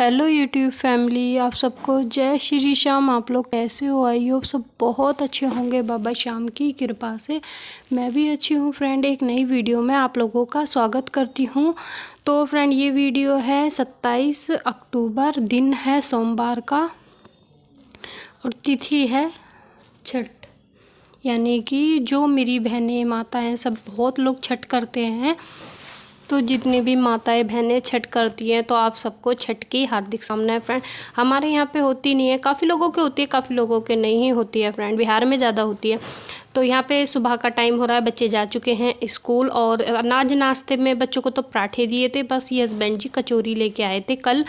Hello YouTube family, आप सबको जय श्री श्याम। आप लोग कैसे हो? आई होप सब बहुत अच्छे होंगे बाबा श्याम की कृपा से। मैं भी अच्छी हूँ फ्रेंड। एक नई वीडियो में आप लोगों का स्वागत करती हूँ। तो फ्रेंड, ये वीडियो है 27 अक्टूबर, दिन है सोमवार का और तिथि है छठ। यानी कि जो मेरी बहनें माता हैं, सब बहुत लोग छठ करते हैं। तो जितनी भी माताएं बहनें छठ करती हैं, तो आप सबको छठ की हार्दिक शुभकामनाएं फ्रेंड। हमारे यहाँ पे होती नहीं है, काफ़ी लोगों के होती है, काफ़ी लोगों के नहीं होती है फ्रेंड। बिहार में ज़्यादा होती है। तो यहाँ पे सुबह का टाइम हो रहा है, बच्चे जा चुके हैं स्कूल और अनाज नाश्ते में बच्चों को तो पराठे दिए थे। बस ये हस्बैंड जी कचौरी लेके आए थे कल,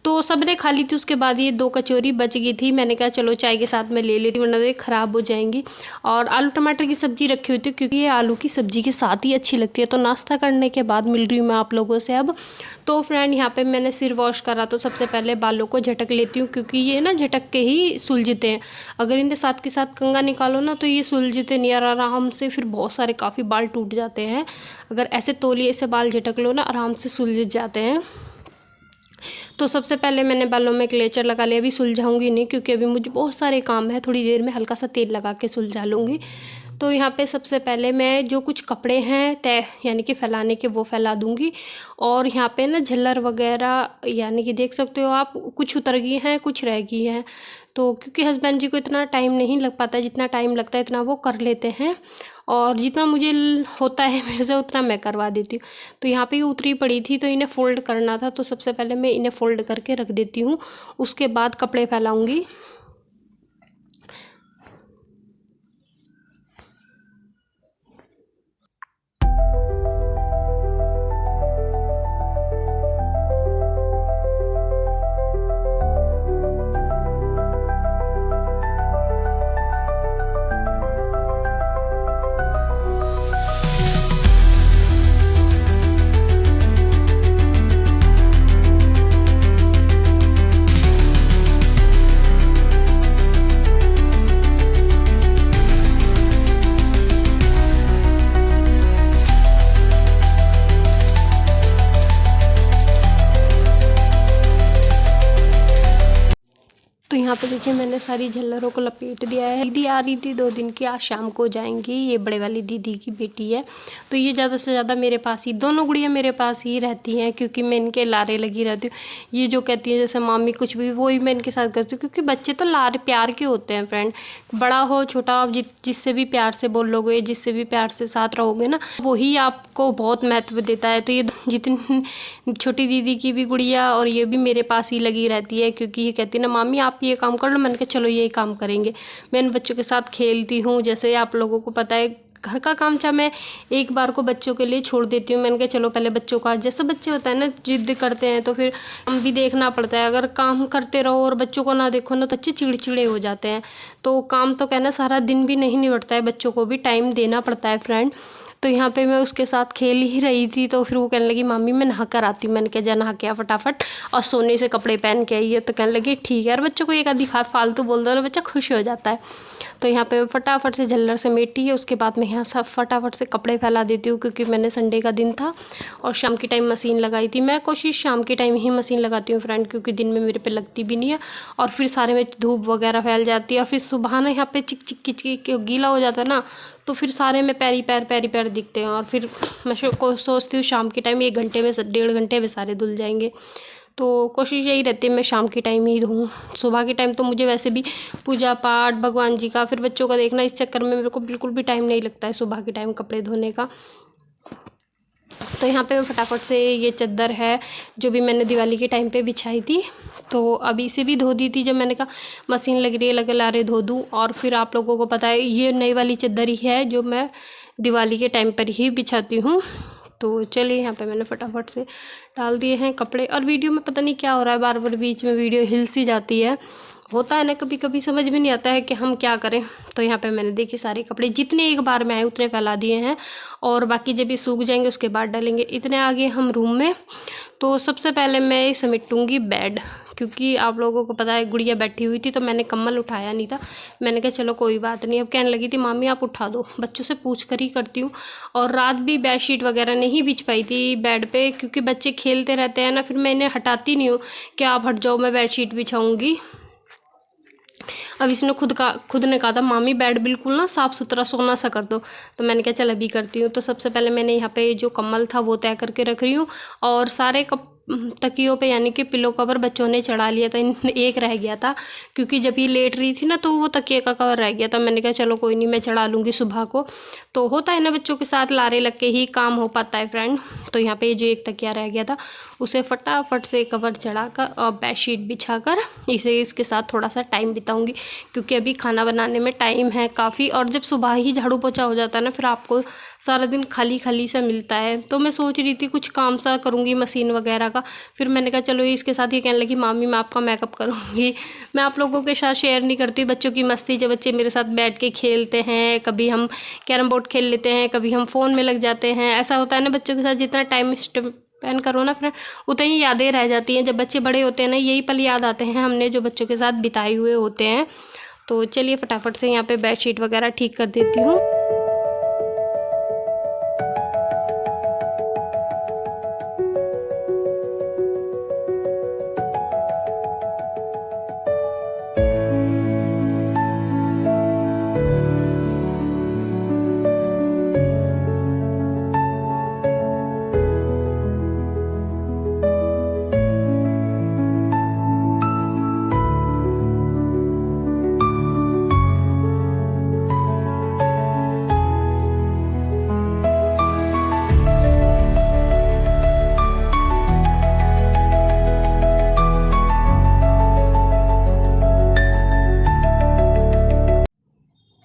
तो सबने खा ली थी। उसके बाद ये 2 कचौरी बच गई थी। मैंने कहा चलो चाय के साथ में ले लेती हूँ, वरना ये ख़राब हो जाएंगी। और आलू टमाटर की सब्ज़ी रखी हुई थी, क्योंकि ये आलू की सब्ज़ी के साथ ही अच्छी लगती है। तो नाश्ता करने के बाद मिल रही हूँ मैं आप लोगों से अब। तो फ्रेंड, यहाँ पे मैंने सिर वॉश करा, तो सबसे पहले बालों को झटक लेती हूँ, क्योंकि ये ना झटक के ही सुलझते हैं। अगर इनके साथ के साथ कंघा निकालो ना, तो ये सुलझते नहीं, और आराम से फिर बहुत सारे काफ़ी बाल टूट जाते हैं। अगर ऐसे तौलिए से बाल झटक लो ना, आराम से सुलझ जाते हैं। तो सबसे पहले मैंने बालों में क्लेचर लगा लिया। अभी सुलझाऊंगी नहीं, क्योंकि अभी मुझे बहुत सारे काम है। थोड़ी देर में हल्का सा तेल लगा के सुलझा लूँगी। तो यहाँ पे सबसे पहले मैं जो कुछ कपड़े हैं तय यानी कि फैलाने के, वो फैला दूँगी। और यहाँ पे ना झल्लर वगैरह, यानी कि देख सकते हो आप, कुछ उतर गई हैं, कुछ रह गई हैं। तो क्योंकि हस्बैंड जी को इतना टाइम नहीं लग पाता, जितना टाइम लगता है इतना वो कर लेते हैं। और जितना मुझे होता है मेरे से, उतना मैं करवा देती हूँ। तो यहाँ पे उतरी पड़ी थी, तो इन्हें फ़ोल्ड करना था। तो सबसे पहले मैं इन्हें फ़ोल्ड करके रख देती हूँ, उसके बाद कपड़े फैलाऊँगी। तो यहाँ पे देखिए, मैंने सारी झल्लरों को लपेट दिया है। दीदी आ रही थी 2 दिन की, आज शाम को जाएंगी। ये बड़े वाली दीदी की बेटी है। तो ये ज़्यादा से ज़्यादा मेरे पास ही, दोनों गुड़ियाँ मेरे पास ही रहती हैं, क्योंकि मैं इनके लारे लगी रहती हूँ। ये जो कहती है जैसे मामी कुछ भी, वही मैं इनके साथ करती हूँ। क्योंकि बच्चे तो लारे प्यार के होते हैं फ्रेंड। बड़ा हो छोटा हो, जिससे भी प्यार से बोलोगे, जिससे भी प्यार से साथ रहोगे ना, वही आपको बहुत महत्व देता है। तो ये जितनी छोटी दीदी की भी गुड़िया और ये भी मेरे पास ही लगी रहती है, क्योंकि ये कहती है ना, मामी आप ये काम कर लो। मैंने कहा चलो ये काम करेंगे। मैं इन बच्चों के साथ खेलती हूँ। जैसे आप लोगों को पता है, घर का काम चाहे मैं एक बार को बच्चों के लिए छोड़ देती हूँ। मैंने कहा चलो पहले बच्चों का, जैसे बच्चे होता है ना, जिद करते हैं, तो फिर हम भी देखना पड़ता है। अगर काम करते रहो और बच्चों को ना देखो ना, तो अच्छे चिड़चिड़े हो जाते हैं। तो काम तो कहना सारा दिन भी नहीं निपटता है, बच्चों को भी टाइम देना पड़ता है फ्रेंड। तो यहाँ पे मैं उसके साथ खेल ही रही थी, तो फिर वो कहने लगी मामी मैं नहा कर आती हूँ। मैंने कहा जा नहा के आ फटाफट, और सोने से कपड़े पहन के आई है। तो कहने लगी ठीक है। और बच्चों को एक आधी बात फालतू बोल दो ना, बच्चा खुश हो जाता है। तो यहाँ पे फटाफट से झल्लर से मेटी है, उसके बाद मैं यहाँ सब फटाफट से कपड़े फैला देती हूँ, क्योंकि मैंने संडे का दिन था और शाम की टाइम मशीन लगाई थी। मैं कोशिश शाम के टाइम ही मशीन लगाती हूँ फ्रेंड, क्योंकि दिन में मेरे पे लगती भी नहीं है। और फिर सारे में धूप वगैरह फैल जाती है, और फिर सुबह ना यहाँ पे चिक चिक किच गीला हो जाता है ना, तो फिर सारे में पैरी पैर दिखते हैं। और फिर मैं सोचती हूँ शाम के टाइम 1 घंटे में 1.5 घंटे में सारे धुल जाएंगे। तो कोशिश यही रहती है मैं शाम के टाइम ही धोऊँ। सुबह के टाइम तो मुझे वैसे भी पूजा पाठ, भगवान जी का, फिर बच्चों का देखना, इस चक्कर में मेरे को बिल्कुल भी टाइम नहीं लगता है सुबह के टाइम कपड़े धोने का। तो यहाँ पे मैं फटाफट से, ये चादर है जो भी मैंने दिवाली के टाइम पे बिछाई थी, तो अभी इसे भी धो दी थी। जब मैंने कहा मशीन लग रही है, लगे ला रहे धो दूँ। और फिर आप लोगों को पता है, ये नई वाली चादर ही है जो मैं दिवाली के टाइम पर ही बिछाती हूँ। तो चलिए, यहाँ पे मैंने फटाफट से डाल दिए हैं कपड़े। और वीडियो में पता नहीं क्या हो रहा है, बार बार बीच में वीडियो हिल सी जाती है। होता है ना, कभी कभी समझ में नहीं आता है कि हम क्या करें। तो यहाँ पे मैंने देखिए सारे कपड़े जितने एक बार में आए उतने फैला दिए हैं, और बाकी जब ये सूख जाएंगे उसके बाद डालेंगे। इतने आ गए हम रूम में। तो सबसे पहले मैं समेटूंगी बेड, क्योंकि आप लोगों को पता है गुड़िया बैठी हुई थी तो मैंने कम्बल उठाया नहीं था। मैंने कहा चलो कोई बात नहीं। अब कहने लगी थी मामी आप उठा दो, बच्चों से पूछ कर ही करती हूँ। और रात भी बेडशीट वगैरह नहीं बिछ पाई थी बेड पे, क्योंकि बच्चे खेलते रहते हैं ना, फिर मैं इन्हें हटाती नहीं हूँ कि आप हट जाओ मैं बेडशीट बिछाऊँगी। अब इसने खुद ने कहा था मामी बेड बिल्कुल ना साफ़ सुथरा सोना सा कर दो। तो मैंने कहा चल अभी करती हूँ। तो सबसे पहले मैंने यहाँ पे जो कम्बल था वो तय करके रख रही हूँ, और सारे तकियों पे यानी कि पिलो कवर बच्चों ने चढ़ा लिया था। एक रह गया था, क्योंकि जब ये लेट रही थी ना तो वो तकिए का कवर रह गया था। मैंने कहा चलो कोई नहीं, मैं चढ़ा लूँगी सुबह को। तो होता है ना बच्चों के साथ लारे लग के ही काम हो पाता है फ्रेंड। तो यहाँ पे जो एक तकिया रह गया था उसे फटाफट से कवर चढ़ाकर और बेडशीट बिछाकर इसके साथ थोड़ा सा टाइम बिताऊंगी, क्योंकि अभी खाना बनाने में टाइम है काफ़ी। और जब सुबह ही झाड़ू पोछा हो जाता है ना, फिर आपको सारा दिन खाली खाली सा मिलता है। तो मैं सोच रही थी कुछ काम सा करूँगी मशीन वगैरह का। फिर मैंने कहा चलो इसके साथ ये कहने लगी मामी मैं आपका मेकअप करूँगी। मैं आप लोगों के साथ शेयर नहीं करती बच्चों की मस्ती, जब बच्चे मेरे साथ बैठ के खेलते हैं, कभी हम कैरम बोर्ड खेल लेते हैं, कभी हम फ़ोन में लग जाते हैं। ऐसा होता है ना बच्चों के साथ जितना टाइम स्पेंड करो ना फ्रेंड, उतनी यादें रह जाती हैं। जब बच्चे बड़े होते हैं ना, यही पल याद आते हैं हमने जो बच्चों के साथ बिताए हुए होते हैं। तो चलिए फटाफट से यहाँ पे बेडशीट वगैरह ठीक कर देती हूँ।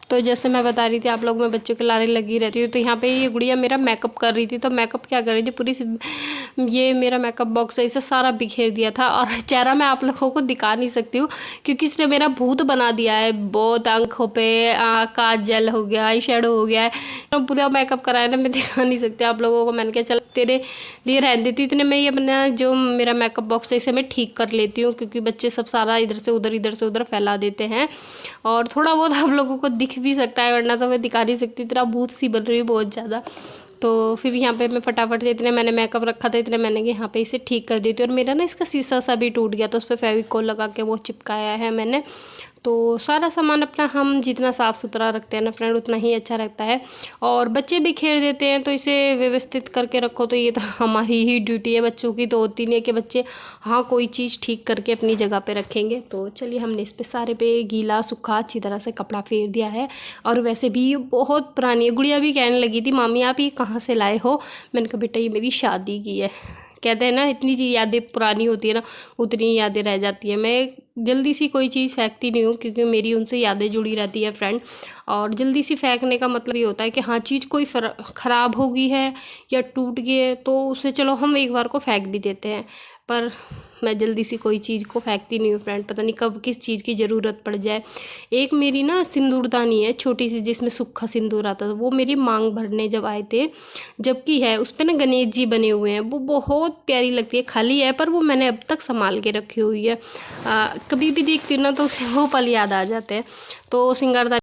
तो जैसे मैं बता रही थी आप लोग, मैं बच्चों के लारे लगी रहती हूँ। तो यहाँ पे ये गुड़िया मेरा मेकअप कर रही थी। तो मेकअप क्या कर रही थी, पूरी ये मेरा मेकअप बॉक्स है इसे सारा बिखेर दिया था। और चेहरा मैं आप लोगों को दिखा नहीं सकती हूँ, क्योंकि इसने मेरा भूत बना दिया है। बहुत आंखों पे काजल हो गया, आई शेडो हो गया है, तो पूरा मेकअप कराया ना, मैं दिखा नहीं सकती आप लोगों को। मैंने कहा चल तेरे लिए रहने देती हूँ। इतने में ये अपना जो मेरा मेकअप बॉक्स है इसे मैं ठीक कर लेती हूँ, क्योंकि बच्चे सब सारा इधर से उधर फैला देते हैं। और थोड़ा बहुत आप लोगों को दिख भी सकता है, वरना तो मैं दिखा नहीं सकती, तेरा भूत सी बन रही है बहुत ज़्यादा। तो फिर यहाँ पे मैं फटाफट से, इतने मैंने मेकअप रखा था इतने मैंने यहाँ पे इसे ठीक कर दी थी। और मेरा ना इसका शीशा सा भी टूट गया, तो उस पर फेविकोल लगा के वो चिपकाया है मैंने। तो सारा सामान अपना हम जितना साफ़ सुथरा रखते हैं ना फ्रेंड, उतना ही अच्छा रहता है। और बच्चे भी खेल देते हैं तो इसे व्यवस्थित करके रखो, तो ये तो हमारी ही ड्यूटी है। बच्चों की तो होती नहीं है कि बच्चे हाँ कोई चीज़ ठीक करके अपनी जगह पे रखेंगे। तो चलिए हमने इस पे सारे पे गीला सूखा अच्छी तरह से कपड़ा फेर दिया है। और वैसे भी ये बहुत पुरानी है। गुड़िया भी कहने लगी थी मामी आप ये कहाँ से लाए हो। मैंने कहा बेटा ये मेरी शादी की है। कहते हैं ना इतनी चीज़ यादें पुरानी होती है ना, उतनी यादें रह जाती है। मैं जल्दी सी कोई चीज़ फेंकती नहीं हूँ, क्योंकि मेरी उनसे यादें जुड़ी रहती हैं फ्रेंड। और जल्दी सी फेंकने का मतलब ये होता है कि हाँ चीज़ कोई ख़राब हो गई है या टूट गई है तो उसे चलो हम एक बार को फेंक भी देते हैं, पर मैं जल्दी सी कोई चीज़ को फेंकती नहीं हूँ फ्रेंड। पता नहीं कब किस चीज़ की ज़रूरत पड़ जाए। एक मेरी ना सिंदूरदानी है छोटी सी, जिसमें सूखा सिंदूर आता था, वो मेरी मांग भरने जब आए थे, जबकि है उस पर ना गणेश जी बने हुए हैं। वो बहुत प्यारी लगती है, खाली है पर वो मैंने अब तक संभाल के रखी हुई है। कभी भी देखती हूँ ना तो उसे वो पल याद आ जाते हैं। तो सिंगारदानी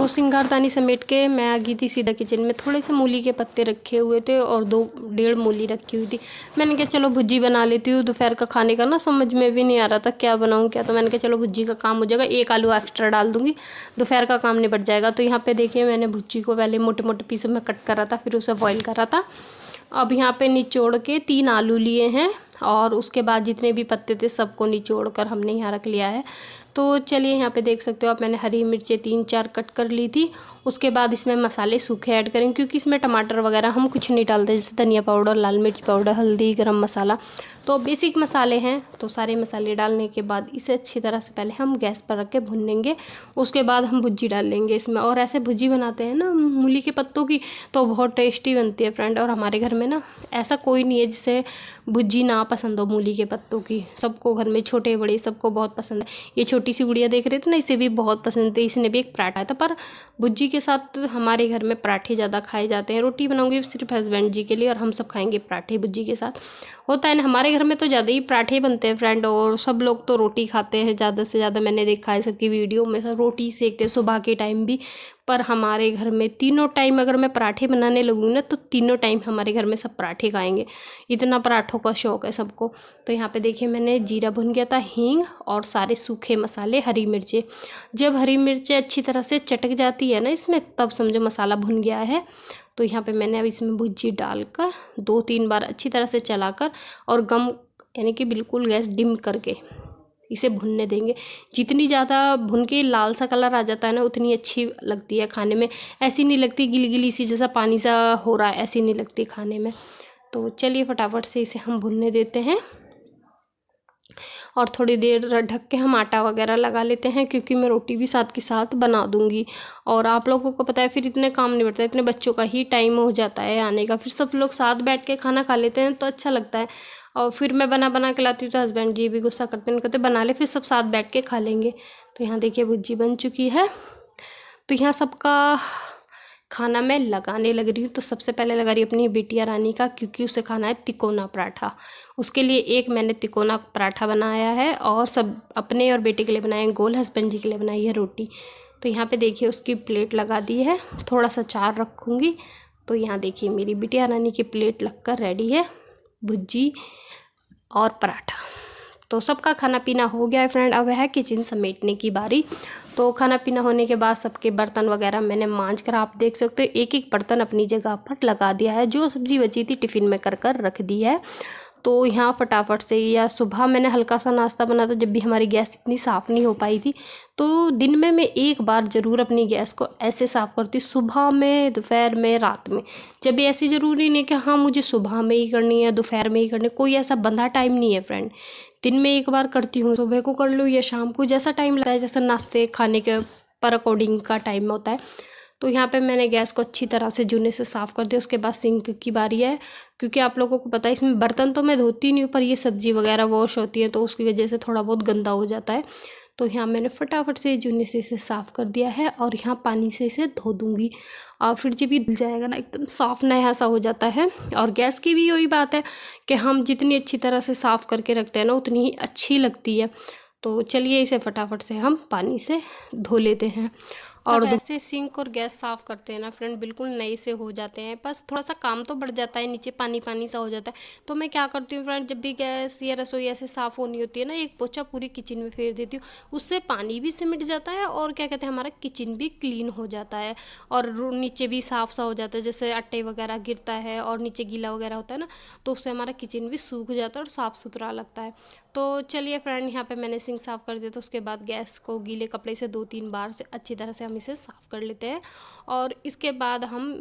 सिंगारदानी समेट के मैं आ गई थी सीधा किचन में। थोड़े से मूली के पत्ते रखे हुए थे और 2-1.5 मूली रखी हुई थी। मैंने कहा चलो भुज्जी बना लेती हूँ। दोपहर का खाने का ना समझ में भी नहीं आ रहा था क्या बनाऊँ क्या, तो मैंने कहा चलो भुज्जी का काम हो जाएगा, 1 आलू एक्स्ट्रा डाल दूँगी, दोपहर का काम निपट जाएगा। तो यहाँ पर देखिए मैंने भुज्जी को पहले मोटे मोटे पीस में कट करा था, फिर उसे बॉयल करा था। अब यहाँ पे निचोड़ के 3 आलू लिए हैं और उसके बाद जितने भी पत्ते थे सबको निचोड़ कर हमने यहाँ रख लिया है। तो चलिए यहाँ पे देख सकते हो आप, मैंने हरी मिर्चें 3-4 कट कर ली थी। उसके बाद इसमें मसाले सूखे ऐड करेंगे, क्योंकि इसमें टमाटर वगैरह हम कुछ नहीं डालते, जैसे धनिया पाउडर, लाल मिर्च पाउडर, हल्दी, गरम मसाला, तो बेसिक मसाले हैं। तो सारे मसाले डालने के बाद इसे अच्छी तरह से पहले हम गैस पर रख के भून लेंगे। उसके बाद हम भुज्जी डाल लेंगे इसमें, और ऐसे भुज्जी बनाते हैं ना मूली के पत्तों की, तो बहुत टेस्टी बनती है फ्रेंड। और हमारे घर में ना ऐसा कोई नहीं है जिसे भुज्जी ना पसंद हो मूली के पत्तों की, सबको घर में छोटे बड़े सबको बहुत पसंद है। ये छोटी सी गुड़िया देख रहे थे ना, इसे भी बहुत पसंद है, इसने भी एक पराठा खाया था। पर भुज्जी के साथ हमारे घर में पराठे ज़्यादा खाए जाते हैं। रोटी बनाऊंगी सिर्फ हस्बैंड जी के लिए, और हम सब खाएंगे पराठे भुज्जी के साथ। होता है ना हमारे घर में तो ज़्यादा ही पराठे बनते हैं फ्रेंड, और सब लोग तो रोटी खाते हैं ज़्यादा से ज़्यादा। मैंने देखा है सबकी वीडियो में सब रोटी सेकते हैं सुबह के टाइम भी। पर हमारे घर में तीनों टाइम अगर मैं पराठे बनाने लगूँ ना, तो तीनों टाइम हमारे घर में सब पराठे खाएंगे, इतना पराठों का शौक़ है सबको। तो यहाँ पे देखिए मैंने जीरा भुन गया था, हींग और सारे सूखे मसाले, हरी मिर्चें। जब हरी मिर्चें अच्छी तरह से चटक जाती है ना इसमें, तब समझो मसाला भुन गया है। तो यहाँ पे मैंने अब इसमें भुज्जी डालकर 2-3 बार अच्छी तरह से चलाकर, और गम यानी कि बिल्कुल गैस डिम करके इसे भुनने देंगे। जितनी ज़्यादा भुन के लाल सा कलर आ जाता है ना, उतनी अच्छी लगती है खाने में। ऐसी नहीं लगती गिली गिली सी जैसा पानी सा हो रहा है, ऐसी नहीं लगती खाने में। तो चलिए फटाफट से इसे हम भुनने देते हैं, और थोड़ी देर ढक के हम आटा वगैरह लगा लेते हैं, क्योंकि मैं रोटी भी साथ के साथ बना दूंगी। और आप लोगों को पता है फिर इतने काम नहीं बढ़ता, इतने बच्चों का ही टाइम हो जाता है आने का, फिर सब लोग साथ बैठ के खाना खा लेते हैं तो अच्छा लगता है। और फिर मैं बना बना के लाती हूँ तो हस्बैंड जी भी गुस्सा करते हैं, कहते बना ले, फिर सब साथ बैठ के खा लेंगे। तो यहाँ देखिए भुज्जी बन चुकी है। तो यहाँ सबका खाना मैं लगाने लग रही हूँ। तो सबसे पहले लगा रही हूँ अपनी बिटिया रानी का, क्योंकि उसे खाना है तिकोना पराठा। उसके लिए एक मैंने तिकोना पराठा बनाया है, और सब अपने और बेटे के लिए बनाए गोल, हस्बैंड जी के लिए बनाई है रोटी। तो यहाँ पे देखिए उसकी प्लेट लगा दी है, थोड़ा सा चार रखूँगी। तो यहाँ देखिए मेरी बिटिया रानी की प्लेट लगकर रेडी है, भुज्जी और पराठा। तो सबका खाना पीना हो गया है फ्रेंड, अब है किचन समेटने की बारी। तो खाना पीना होने के बाद सबके बर्तन वगैरह मैंने मांज कर, आप देख सकते हो एक एक बर्तन अपनी जगह पर लगा दिया है। जो सब्ज़ी बची थी टिफ़िन में कर कर रख दी है। तो यहाँ फटाफट से, या सुबह मैंने हल्का सा नाश्ता बना था, जब भी हमारी गैस इतनी साफ़ नहीं हो पाई थी। तो दिन में मैं एक बार ज़रूर अपनी गैस को ऐसे साफ़ करती हूँ, सुबह में, दोपहर में, रात में। जब भी ऐसी ज़रूरी नहीं कि हाँ मुझे सुबह में ही करनी है, दोपहर में ही करनी है, कोई ऐसा बंधा टाइम नहीं है फ्रेंड। दिन में एक बार करती हूँ, सुबह को कर लूँ या शाम को, जैसा टाइम लगता है, जैसा नाश्ते खाने के पर अकॉर्डिंग का टाइम होता है। तो यहाँ पे मैंने गैस को अच्छी तरह से जूने से साफ़ कर दिया। उसके बाद सिंक की बारी है, क्योंकि आप लोगों को पता है इसमें बर्तन तो मैं धोती नहीं हूँ, पर ये सब्ज़ी वगैरह वॉश होती है, तो उसकी वजह से थोड़ा बहुत गंदा हो जाता है। तो यहाँ मैंने फटाफट से जूने से इसे साफ़ कर दिया है, और यहाँ पानी से इसे धो दूँगी। और फिर जब ये धुल जाएगा ना, एकदम साफ़ नया सा हो जाता है। और गैस की भी वही बात है कि हम जितनी अच्छी तरह से साफ़ करके रखते हैं ना, उतनी ही अच्छी लगती है। तो चलिए इसे फटाफट से हम पानी से धो लेते हैं। और ऐसे सिंक और गैस साफ़ करते हैं ना फ्रेंड, बिल्कुल नए से हो जाते हैं। बस थोड़ा सा काम तो बढ़ जाता है, नीचे पानी पानी सा हो जाता है। तो मैं क्या करती हूँ फ्रेंड, जब भी गैस या रसोई ऐसे साफ़ होनी होती है ना, एक पोछा पूरी किचन में फेर देती हूँ। उससे पानी भी सिमट जाता है, और क्या कहते हैं, हमारा किचन भी क्लीन हो जाता है, और नीचे भी साफ़ सा हो जाता है। जैसे आटे वगैरह गिरता है और नीचे गीला वगैरह होता है ना, तो उससे हमारा किचन भी सूख जाता है और साफ़ सुथरा लगता है। तो चलिए फ्रेंड, यहाँ पे मैंने सिंक साफ़ कर दिया। तो उसके बाद गैस को गीले कपड़े से 2-3 बार से अच्छी तरह से हम इसे साफ़ कर लेते हैं। और इसके बाद हम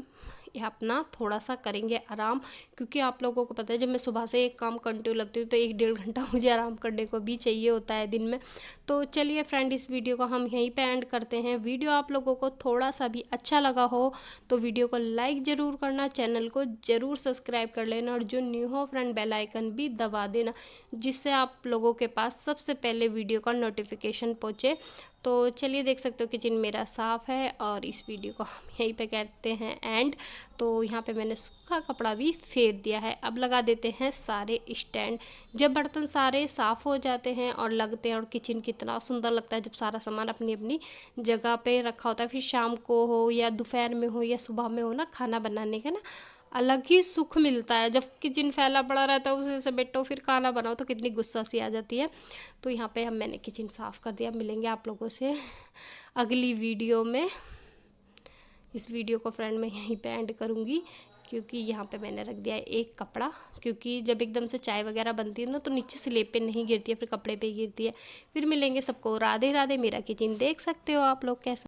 अपना थोड़ा सा करेंगे आराम, क्योंकि आप लोगों को पता है जब मैं सुबह से एक काम कंटिन्यू लगती हूँ तो 1-1.5 घंटा मुझे आराम करने को भी चाहिए होता है दिन में। तो चलिए फ्रेंड, इस वीडियो को हम यहीं पे एंड करते हैं। वीडियो आप लोगों को थोड़ा सा भी अच्छा लगा हो तो वीडियो को लाइक ज़रूर करना, चैनल को ज़रूर सब्सक्राइब कर लेना, और जो न्यू हो फ्रेंड बेल आइकन भी दबा देना, जिससे आप लोगों के पास सबसे पहले वीडियो का नोटिफिकेशन पहुँचे। तो चलिए देख सकते हो किचन मेरा साफ़ है, और इस वीडियो को हम यहीं पे करते हैं एंड। तो यहाँ पे मैंने सूखा कपड़ा भी फेर दिया है। अब लगा देते हैं सारे स्टैंड। जब बर्तन सारे साफ़ हो जाते हैं और लगते हैं, और किचन कितना सुंदर लगता है जब सारा सामान अपनी अपनी जगह पे रखा होता है। फिर शाम को हो या दोपहर में हो या सुबह में हो ना, खाना बनाने का ना अलग ही सुख मिलता है। जब किचन फैला पड़ा रहता है, उसे से बैठो फिर खाना बनाओ तो कितनी गुस्सा सी आ जाती है। तो यहाँ पे मैंने किचन साफ़ कर दिया। मिलेंगे आप लोगों से अगली वीडियो में। इस वीडियो को फ्रेंड मैं यहीं पे एंड करूँगी, क्योंकि यहाँ पे मैंने रख दिया है एक कपड़ा, क्योंकि जब एकदम से चाय वगैरह बनती है ना तो नीचे स्लेब पे नहीं गिरती है, फिर कपड़े पे गिरती है। फिर मिलेंगे सबको, राधे राधे। मेरा किचन देख सकते हो आप लोग कैसा